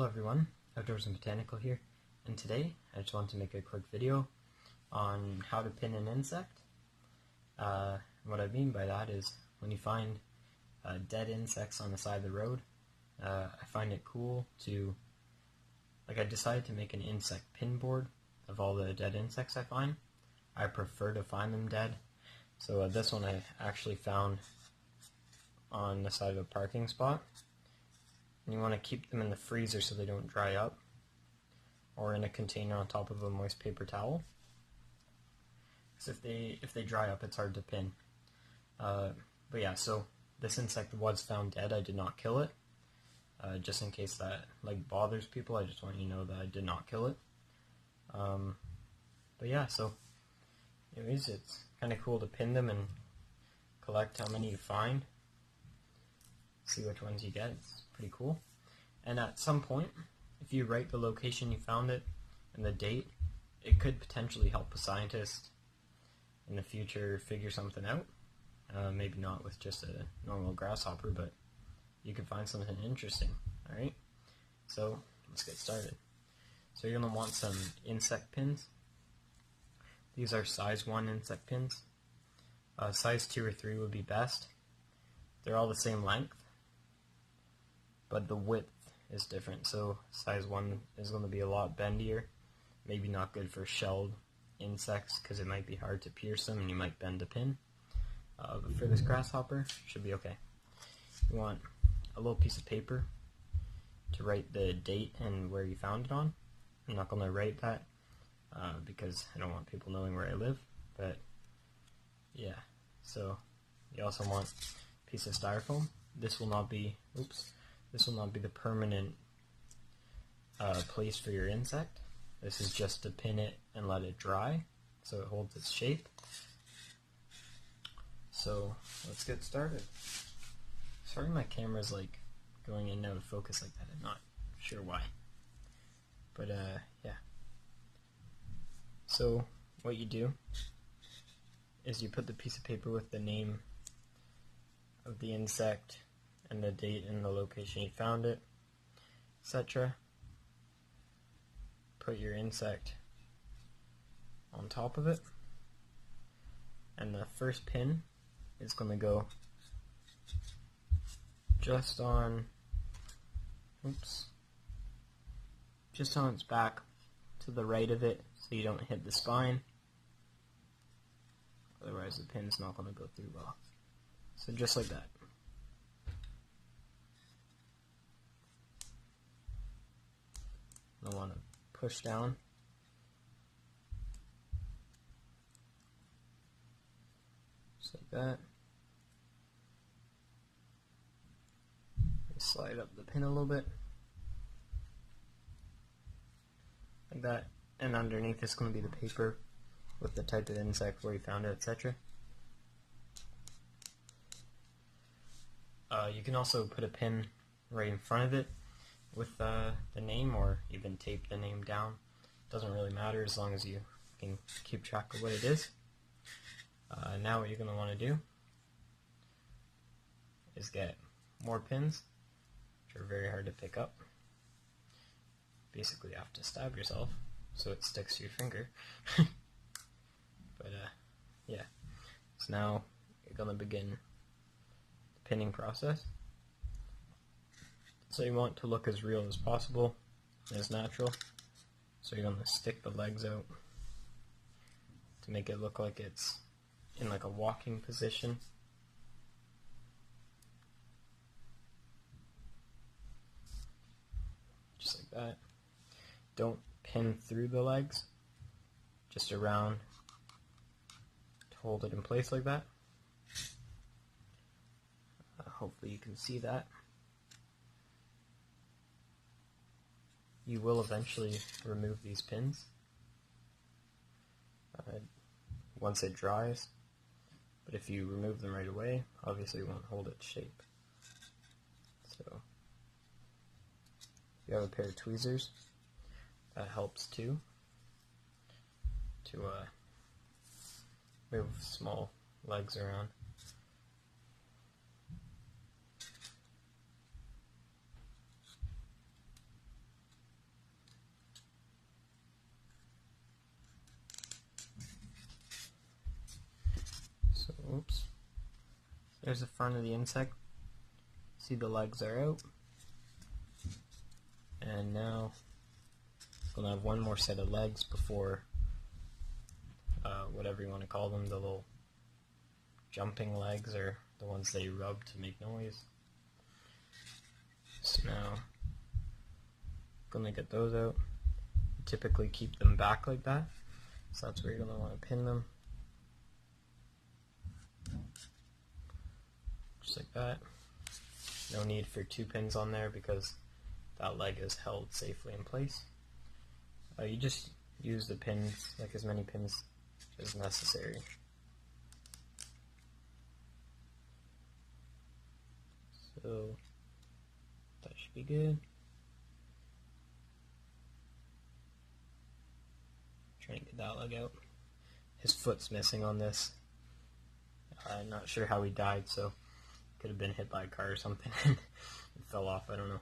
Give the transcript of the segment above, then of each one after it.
everyone, Outdoors and Botanical here, and today I just want to make a quick video on how to pin an insect. What I mean by that is when you find dead insects on the side of the road, I find it cool to, I decided to make an insect pin board of all the dead insects I find. I prefer to find them dead, so this one I actually found on the side of a parking spot. And you want to keep them in the freezer so they don't dry up, or in a container on top of a moist paper towel. Because if they dry up, it's hard to pin. But yeah, so this insect was found dead. I did not kill it. Just in case that bothers people, I just want you to know that I did not kill it. But yeah, so anyways, it's kind of cool to pin them and collect how many you find. See which ones you get. It's pretty cool. And at some point, if you write the location you found it and the date, it could potentially help a scientist in the future figure something out. Maybe not with just a normal grasshopper, but you could find something interesting. Alright, so let's get started. So you're going to want some insect pins. These are size 1 insect pins. Size 2 or 3 would be best. They're all the same length, but the width is different. So size 1 is going to be a lot bendier. Maybe not good for shelled insects because it might be hard to pierce them and you might bend the pin. But for this grasshopper, should be okay. You want a little piece of paper to write the date and where you found it on. I'm not going to write that because I don't want people knowing where I live. But yeah, so you also want a piece of styrofoam. This will not be, this will not be the permanent place for your insect. This is just to pin it and let it dry so it holds its shape. So let's get started. Sorry my camera's going in and out of focus like that. I'm not sure why. But yeah. So what you do is you put the piece of paper with the name of the insect and the date and the location you found it, etc. Put your insect on top of it, and the first pin is going to go just on its back to the right of it so you don't hit the spine, otherwise the pin's not going to go through well. So just like that. I want to push down. Just like that. Slide up the pin a little bit. Like that. And underneath is going to be the paper with the type of insect, where you found it, etc. You can also put a pin right in front of it with the name, or even tape the name down. Doesn't really matter as long as you can keep track of what it is. Now what you're going to want to do is get more pins, which are very hard to pick up. Basically you have to stab yourself so it sticks to your finger. But yeah, so now you're going to begin the pinning process. So you want to look as real as possible, as natural. So you're going to stick the legs out to make it look like it's in a walking position. Just like that. Don't pin through the legs, just around to hold it in place like that. Hopefully you can see that. You will eventually remove these pins once it dries, but if you remove them right away, obviously it won't hold its shape. So if you have a pair of tweezers, that helps too, to move small legs around. There's the front of the insect. See, the legs are out. And now it's going to have one more set of legs before whatever you want to call them, the little jumping legs, or the ones they rub to make noise. So now I'm going to get those out. You typically keep them back like that, so that's where you're going to want to pin them. Just like that. No need for 2 pins on there because that leg is held safely in place. You just use the pins, like as many pins as necessary. So that should be good. Trying to get that leg out. His foot's missing on this. I'm not sure how he died, so could have been hit by a car or something and it fell off, I don't know.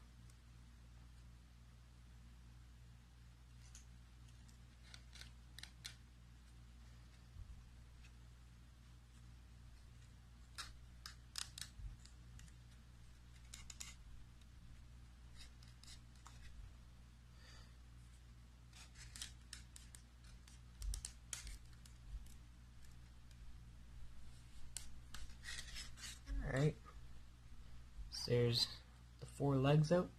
Alright, so there's the 4 legs out.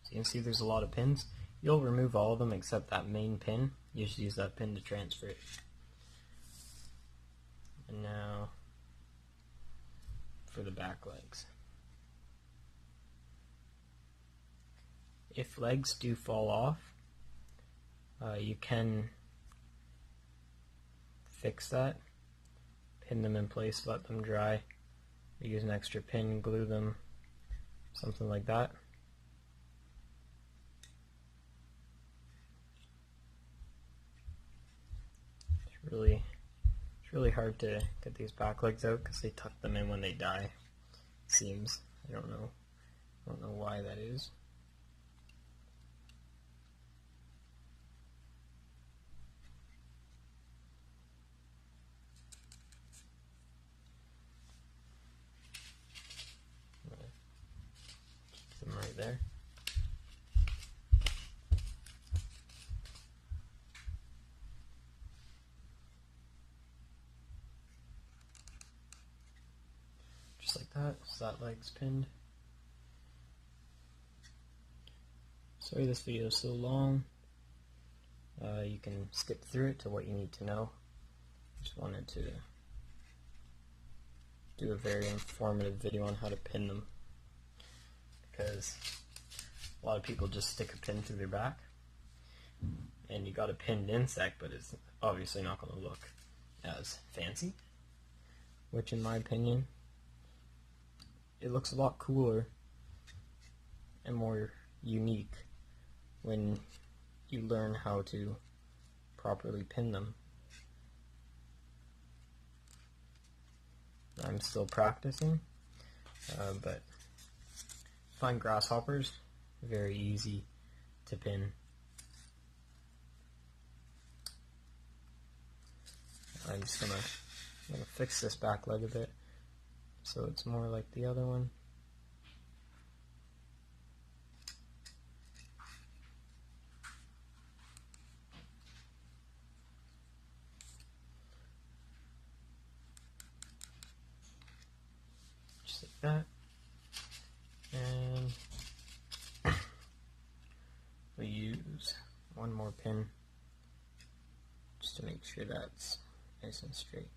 So you can see there's a lot of pins. You'll remove all of them except that main pin. You just use that pin to transfer it. And now for the back legs. If legs do fall off, you can fix that. Pin them in place, let them dry. Use an extra pin, glue them, something like that. It's really hard to get these back legs out because they tuck them in when they die. It seems. I don't know why that is. Keep them right there. Just like that, so that leg's pinned. Sorry this video is so long. You can skip through it to what you need to know. Just wanted to do a very informative video on how to pin them, because a lot of people just stick a pin through their back and you got a pinned insect, but it's obviously not going to look as fancy, which in my opinion it looks a lot cooler and more unique when you learn how to properly pin them. I'm still practicing, but find grasshoppers very easy to pin. I'm just gonna fix this back leg a bit so it's more like the other one. Just like that. And we use one more pin just to make sure that's nice and straight.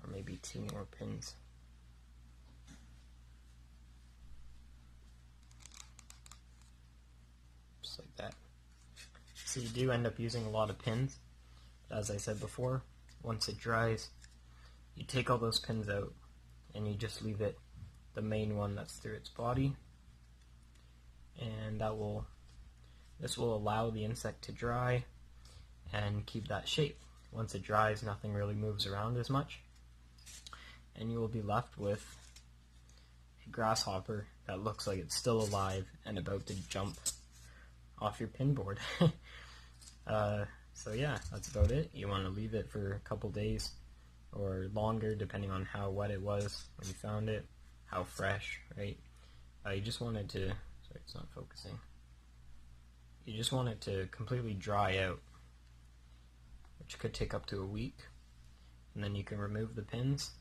Or maybe 2 more pins. Just like that. So you do end up using a lot of pins. As I said before, once it dries, you take all those pins out and you just leave it the main one that's through its body, and this will allow the insect to dry and keep that shape. Once it dries, nothing really moves around as much, and you will be left with a grasshopper that looks like it's still alive and about to jump off your pin board. So yeah, that's about it. You want to leave it for a couple days or longer, depending on how wet it was when you found it, how fresh, right? You just want it to, sorry, it's not focusing. You just want it to completely dry out, which could take up to a week. And then you can remove the pins,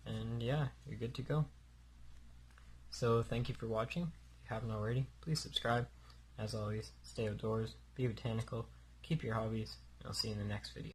and yeah, you're good to go. So thank you for watching. If you haven't already, please subscribe. As always, stay outdoors, be botanical, keep your hobbies, and I'll see you in the next video.